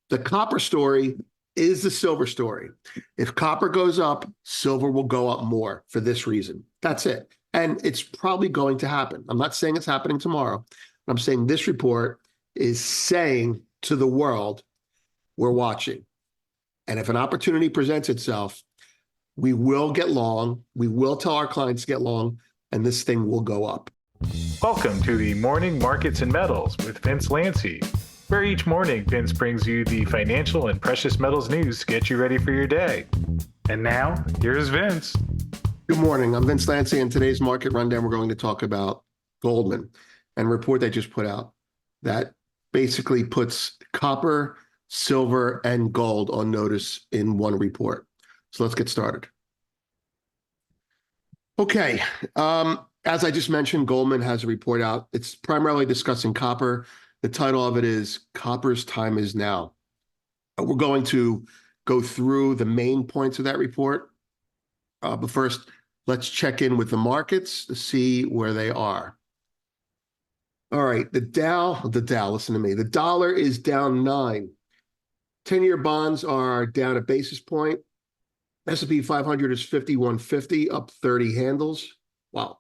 The copper story is the silver story. If copper goes up, silver will go up more for this reason. That's it. And it's probably going to happen. I'm not saying it's happening tomorrow. I'm saying this report is saying to the world, we're watching. And if an opportunity presents itself, we will get long. We will tell our clients to get long, and this thing will go up. Welcome to the Morning Markets and Metals with Vince Lanci, where each morning Vince brings you the financial and precious metals news to get you ready for your day. And now, here's Vince. Good morning. I'm Vince Lanci. In today's market rundown, we're going to talk about Goldman and a report they just put out that basically puts copper, silver, and gold on notice in one report. So let's get started. Okay. As I just mentioned, Goldman has a report out. It's primarily discussing copper. The title of it is Copper's Time Is Now. We're going to go through the main points of that report. But first, let's check in with the markets to see where they are. All right, the Dow, listen to me. The dollar is down 9. 10-year bonds are down a basis point. S&P 500 is 5150, up 30 handles. Wow.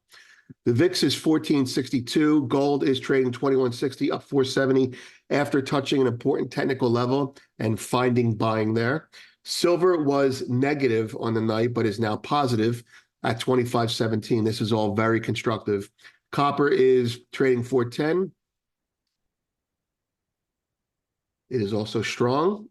The VIX is 1462. Gold is trading 2160, up 470 after touching an important technical level and finding buying there. Silver was negative on the night, but is now positive at 2517. This is all very constructive. Copper is trading 410. It is also strong.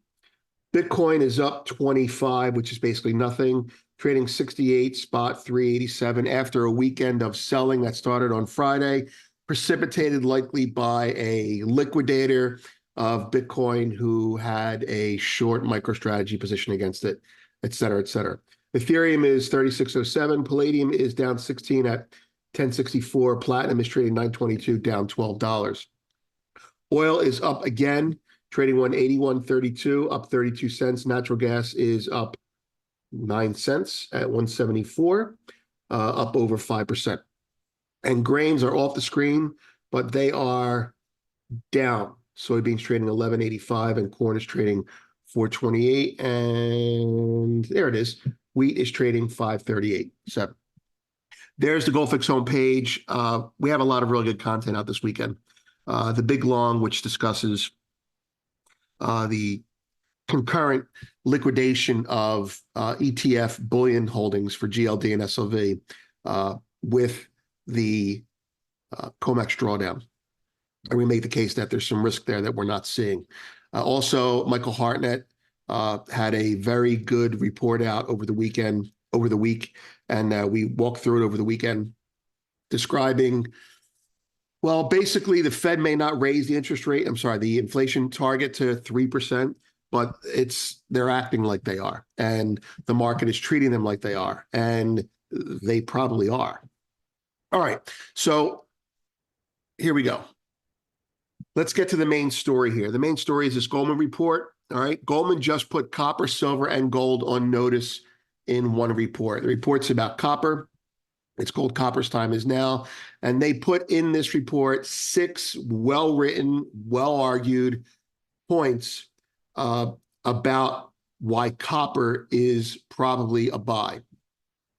Bitcoin is up 25, which is basically nothing, trading 68, spot 387 after a weekend of selling that started on Friday, precipitated likely by a liquidator of Bitcoin who had a short MicroStrategy position against it, et cetera, et cetera. Ethereum is 3607. Palladium is down 16 at 1064. Platinum is trading 922, down $12. Oil is up again, trading 181.32, up 32 cents. Natural gas is up 9 cents at 174, up over 5%. And grains are off the screen, but they are down. Soybeans trading 11.85 and corn is trading 4.28. And there it is. Wheat is trading 5.38. So there's the GoldFix homepage. We have a lot of really good content out this weekend. The Big Long, which discusses the concurrent liquidation of ETF bullion holdings for GLD and SLV with the COMEX drawdown. And we make the case that there's some risk there that we're not seeing. Also, Michael Hartnett had a very good report out over the week, and we walked through it over the weekend, describing, well, basically the Fed may not raise the the inflation target to 3%, but they're acting like they are, and the market is treating them like they are, and they probably are. All right, so here we go. Let's get to the main story here. The main story is this Goldman report. All right, Goldman just put copper, silver, and gold on notice in one report. The report's about copper. It's called Copper's Time Is Now. And they put in this report 6 well-written, well-argued points about why copper is probably a buy.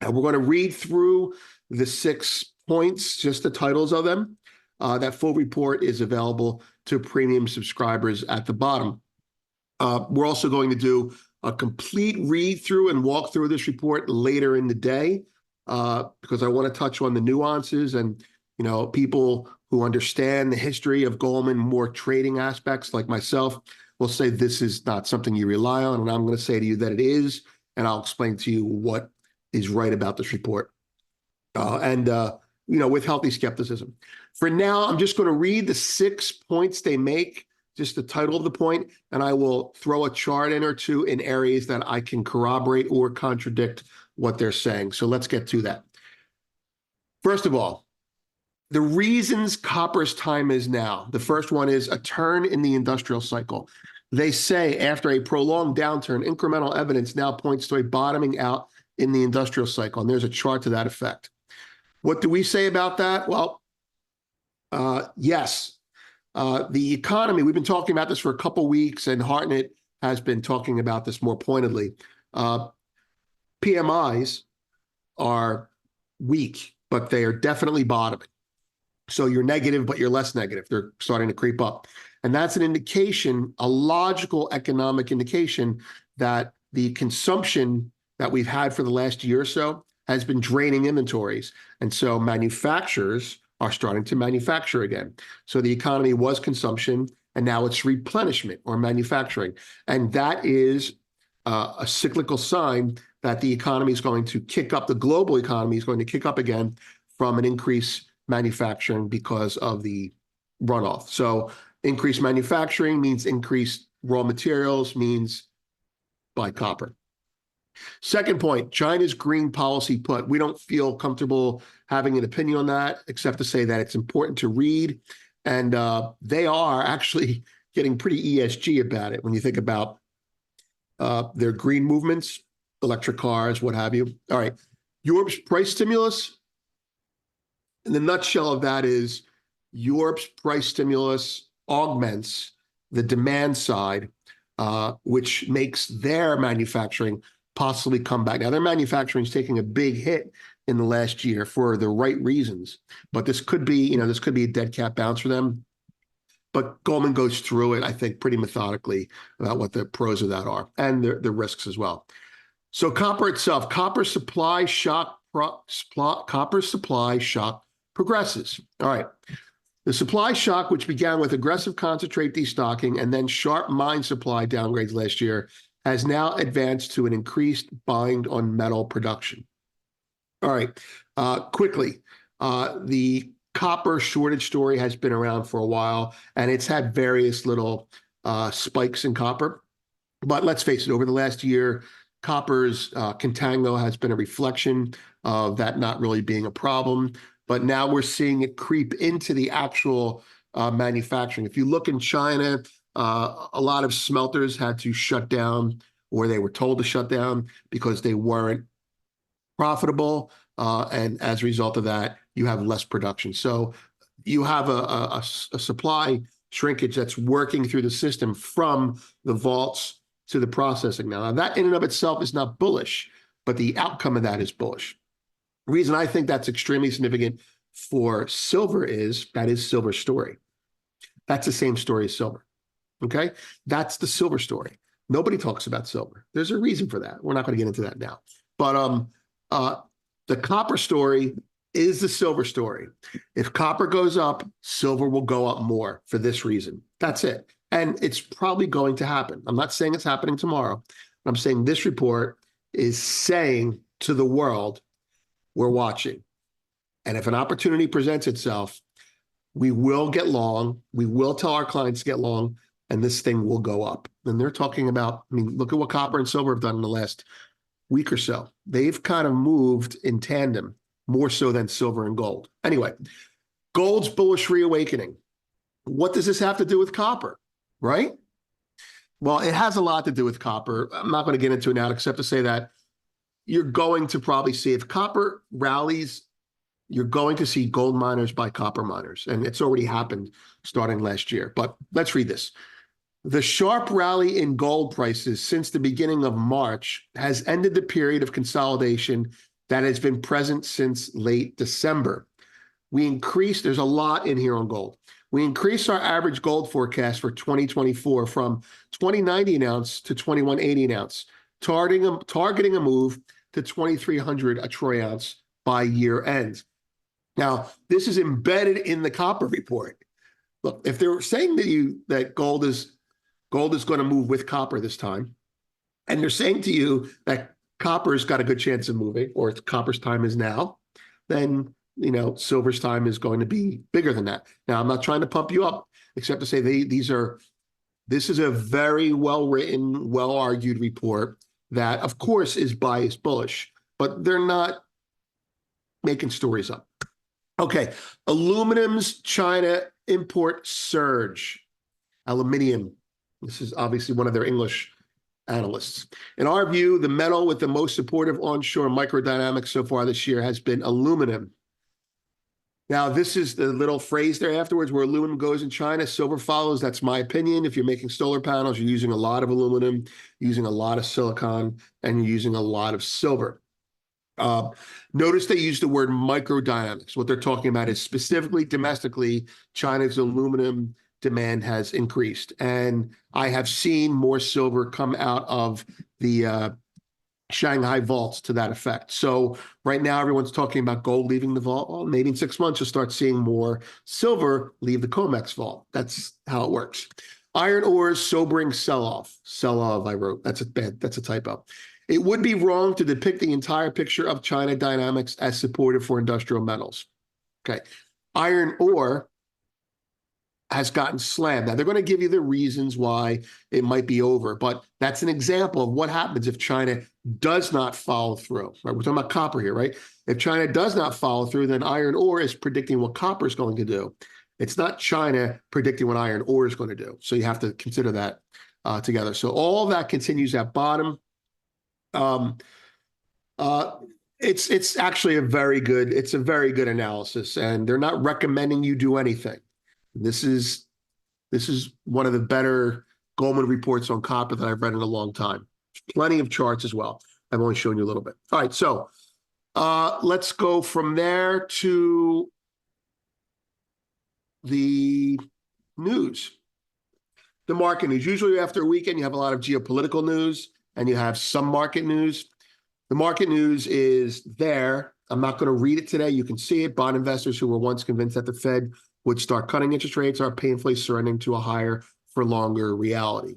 And we're going to read through the 6 points, just the titles of them. That full report is available to premium subscribers at the bottom. We're also going to do a complete read through and walk through this report later in the day because I want to touch on the nuances and, people who understand the history of Goldman, more trading aspects like myself, will say this is not something you rely on. And I'm going to say to you that it is, and I'll explain to you what is right about this report. With healthy skepticism. For now, I'm just going to read the 6 points they make, just the title of the point, and I will throw a chart in or two in areas that I can corroborate or contradict what they're saying. So let's get to that. First of all, the reasons copper's time is now. The first one is a turn in the industrial cycle. They say after a prolonged downturn, incremental evidence now points to a bottoming out in the industrial cycle, and there's a chart to that effect. What do we say about that? Well, yes. The economy, we've been talking about this for a couple weeks, and Hartnett has been talking about this more pointedly. PMIs are weak, but they are definitely bottoming. So you're negative, but you're less negative. They're starting to creep up. And that's an indication, a logical economic indication, that the consumption that we've had for the last year or so has been draining inventories. And so manufacturers are starting to manufacture again. So the economy was consumption, and now it's replenishment or manufacturing. And that is a cyclical sign that the economy is going to kick up, the global economy is going to kick up again from an increase manufacturing because of the runoff. So increased manufacturing means increased raw materials, means buy copper. Second point, China's green policy put. We don't feel comfortable having an opinion on that, except to say that it's important to read. And they are actually getting pretty ESG about it when you think about their green movements, electric cars, what have you. All right, Europe's price stimulus. And the nutshell of that is Europe's price stimulus augments the demand side, which makes their manufacturing possibly come back. Now, their manufacturing is taking a big hit in the last year for the right reasons, but this could be, this could be a dead cat bounce for them. But Goldman goes through it, I think, pretty methodically about what the pros of that are and the risks as well. So copper itself, copper supply shock progresses. All right. The supply shock, which began with aggressive concentrate destocking and then sharp mine supply downgrades last year, has now advanced to an increased bind on metal production. All right. Quickly, the copper shortage story has been around for a while, and it's had various little spikes in copper. But let's face it, over the last year, copper's contango has been a reflection of that not really being a problem. But now we're seeing it creep into the actual manufacturing. If you look in China, a lot of smelters had to shut down, or they were told to shut down because they weren't profitable. And as a result of that, you have less production. So you have a supply shrinkage that's working through the system from the vaults to the processing now. Now, that in and of itself is not bullish, but the outcome of that is bullish. The reason I think that's extremely significant for silver is that is silver's story. That's the same story as silver. Okay? That's the silver story. Nobody talks about silver. There's a reason for that. We're not going to get into that now. But the copper story is the silver story. If copper goes up, silver will go up more for this reason. That's it. And it's probably going to happen. I'm not saying it's happening tomorrow. I'm saying this report is saying to the world, we're watching. And if an opportunity presents itself, we will get long. We will tell our clients to get long, and this thing will go up. And they're talking about, look at what copper and silver have done in the last week or so. They've kind of moved in tandem, more so than silver and gold. Anyway, gold's bullish reawakening. What does this have to do with copper, right? Well, it has a lot to do with copper. I'm not going to get into it now, except to say that you're going to probably see, if copper rallies, you're going to see gold miners buy copper miners. And it's already happened starting last year. But let's read this. The sharp rally in gold prices since the beginning of March has ended the period of consolidation that has been present since late December. There's a lot in here on gold. We increased our average gold forecast for 2024 from 2090 an ounce to 2180 an ounce, targeting a move to 2300 a troy ounce by year end. Now, this is embedded in the copper report. Look, if they're saying that gold is going to move with copper this time, and they're saying to you that copper's got a good chance of moving, or copper's time is now, then silver's time is going to be bigger than that. Now, I'm not trying to pump you up, except to say this is a very well-written, well-argued report that, of course, is biased bullish, but they're not making stories up. Okay, aluminum's China import surge. Aluminium. This is obviously one of their English analysts. In our view, the metal with the most supportive onshore microdynamics so far this year has been aluminum. Now, this is the little phrase there afterwards where aluminum goes in China, silver follows. That's my opinion. If you're making solar panels, you're using a lot of aluminum, using a lot of silicon, and you're using a lot of silver. Notice they use the word microdynamics. What they're talking about is specifically domestically, China's aluminum demand has increased. And I have seen more silver come out of the Shanghai vaults to that effect. So right now, everyone's talking about gold leaving the vault. Well, maybe in 6 months, you'll start seeing more silver leave the COMEX vault. That's how it works. Iron ore's sobering sell-off. Sell-off, I wrote. That's a typo. It would be wrong to depict the entire picture of China dynamics as supportive for industrial metals. Okay. Iron ore has gotten slammed. Now, they're going to give you the reasons why it might be over, but that's an example of what happens if China does not follow through. Right? We're talking about copper here, right? If China does not follow through, then iron ore is predicting what copper is going to do. It's not China predicting what iron ore is going to do. So you have to consider that together. So all of that continues at bottom. It's actually a very good analysis, and they're not recommending you do anything. This is one of the better Goldman reports on copper that I've read in a long time. Plenty of charts as well. I've only shown you a little bit. All right, so let's go from there to the news. The market news. Usually after a weekend, you have a lot of geopolitical news and you have some market news. The market news is there. I'm not going to read it today. You can see it. Bond investors who were once convinced that the Fed would start cutting interest rates are painfully surrendering to a higher for longer reality.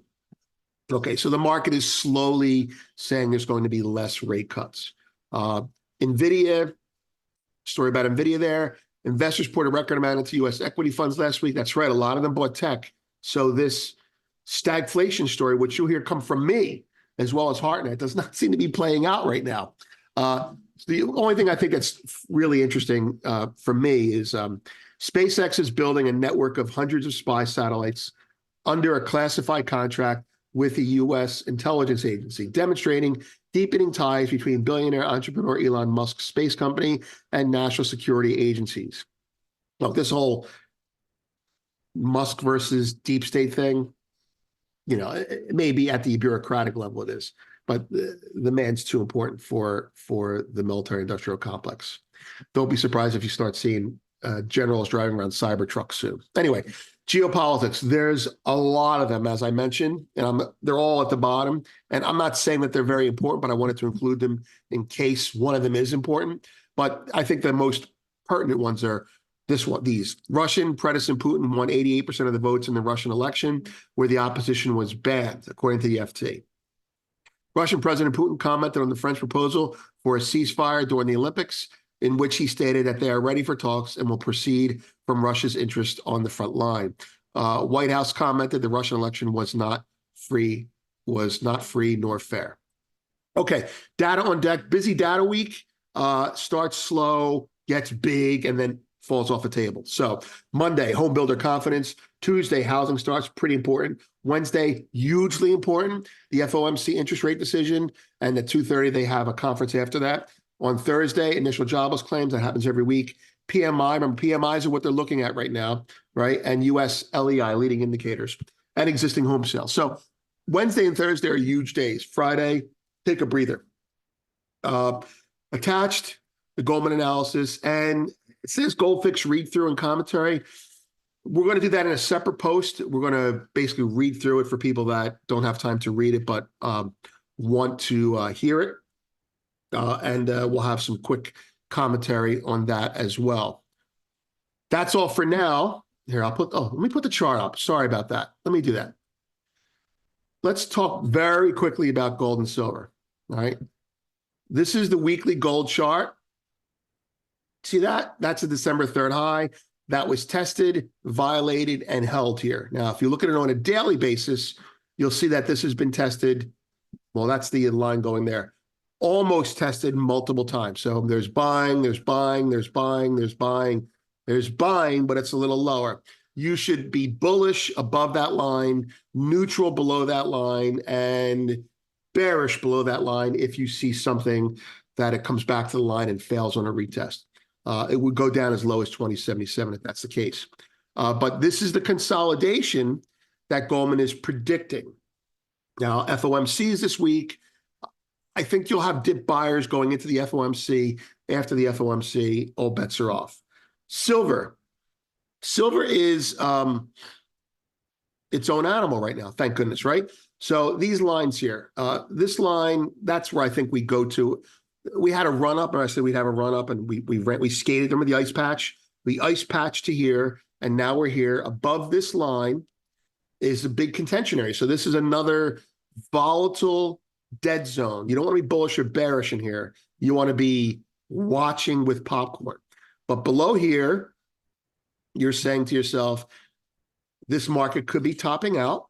Okay, so the market is slowly saying there's going to be less rate cuts. NVIDIA, story about NVIDIA there. Investors poured a record amount into U.S. equity funds last week. That's right, a lot of them bought tech. So this stagflation story, which you'll hear come from me, as well as Hartnett, does not seem to be playing out right now. The only thing I think that's really interesting for me is SpaceX is building a network of hundreds of spy satellites under a classified contract with the U.S. intelligence agency, demonstrating deepening ties between billionaire entrepreneur Elon Musk's space company and national security agencies. Look, this whole Musk versus deep state thing, it may be at the bureaucratic level it is, but the man's too important for the military industrial complex. Don't be surprised if you start seeing generals driving around Cybertrucks soon. Anyway, geopolitics, there's a lot of them, as I mentioned, and they're all at the bottom. And I'm not saying that they're very important, but I wanted to include them in case one of them is important. But I think the most pertinent ones are these. Russian President Putin won 88% of the votes in the Russian election, where the opposition was banned, according to the FT. Russian President Putin commented on the French proposal for a ceasefire during the Olympics, in which he stated that they are ready for talks and will proceed from Russia's interest on the front line. White House commented the Russian election was not free nor fair. Okay, data on deck. Busy data week. Starts slow, gets big, and then falls off the table. So Monday, home builder confidence. Tuesday, housing starts, pretty important. Wednesday, hugely important. The FOMC interest rate decision, and at 2:30 they have a conference after that. On Thursday, initial jobless claims, that happens every week. PMI, remember PMIs are what they're looking at right now, right? And US LEI, leading indicators, and existing home sales. So Wednesday and Thursday are huge days. Friday, take a breather. Attached, the Goldman analysis, and it says Goldfix read through and commentary. We're going to do that in a separate post. We're going to basically read through it for people that don't have time to read it, but want to hear it. And we'll have some quick commentary on that as well. That's all for now. Here, let me put the chart up. Sorry about that. Let me do that. Let's talk very quickly about gold and silver. All right. This is the weekly gold chart. See that? That's a December 3rd high. That was tested, violated, and held here. Now, if you look at it on a daily basis, you'll see that this has been tested. Well, that's the line going there. Almost tested multiple times. So there's buying, there's buying, there's buying, there's buying, there's buying, but it's a little lower. You should be bullish above that line, neutral below that line, and bearish below that line if you see something that it comes back to the line and fails on a retest. It would go down as low as 2077 if that's the case. But this is the consolidation that Goldman is predicting. Now, FOMCs this week, I think you'll have dip buyers going into the FOMC. After the FOMC, all bets are off. Silver. Silver is its own animal right now, thank goodness, right? So these lines here, this line, that's where I think we go to. We had a run up, and I said we'd have a run up, and we skated them with the ice patch. We ice patched to here, and now we're here. Above this line is a big contention area. So this is another volatile dead zone. You don't want to be bullish or bearish in here. You want to be watching with popcorn. But below here, you're saying to yourself, this market could be topping out.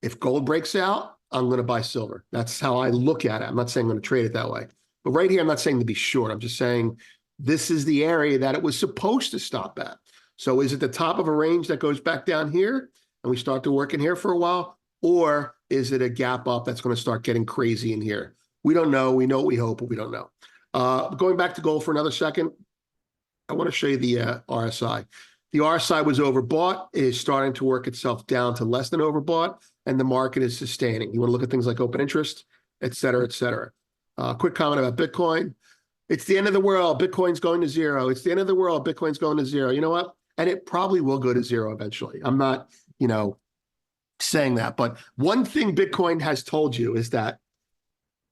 If gold breaks out, I'm going to buy silver. That's how I look at it. I'm not saying I'm going to trade it that way. But right here, I'm not saying to be short. I'm just saying this is the area that it was supposed to stop at. So is it the top of a range that goes back down here and we start to work in here for a while? Or is it a gap up that's going to start getting crazy in here? We don't know. We know what we hope, but we don't know. Going back to gold for another second, I want to show you the RSI. The RSI was overbought. It is starting to work itself down to less than overbought, and the market is sustaining. You want to look at things like open interest, et cetera, et cetera. Quick comment about Bitcoin. It's the end of the world. Bitcoin's going to zero. It's the end of the world. Bitcoin's going to zero. You know what? And it probably will go to zero eventually. I'm not, saying that. But one thing Bitcoin has told you is that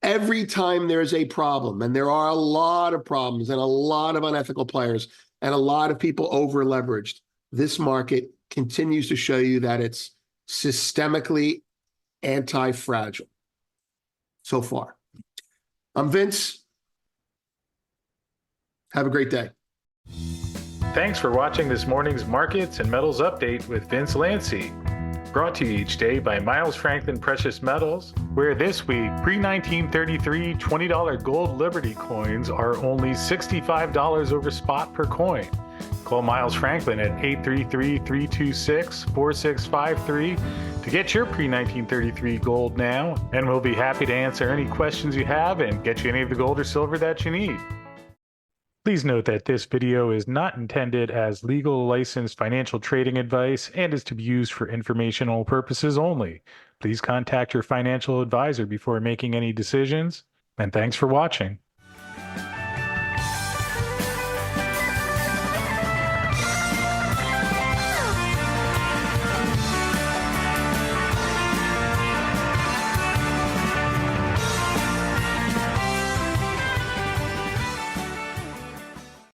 every time there's a problem, and there are a lot of problems and a lot of unethical players and a lot of people over leveraged, this market continues to show you that it's systemically anti-fragile so far. I'm Vince. Have a great day. Thanks for watching this morning's Markets and Metals Update with Vince Lanci. Brought to you each day by Miles Franklin Precious Metals, where this week, pre-1933 $20 gold Liberty coins are only $65 over spot per coin. Call Miles Franklin at 833-326-4653 to get your pre-1933 gold now, and we'll be happy to answer any questions you have and get you any of the gold or silver that you need. Please note that this video is not intended as legal licensed financial trading advice and is to be used for informational purposes only. Please contact your financial advisor before making any decisions, and thanks for watching.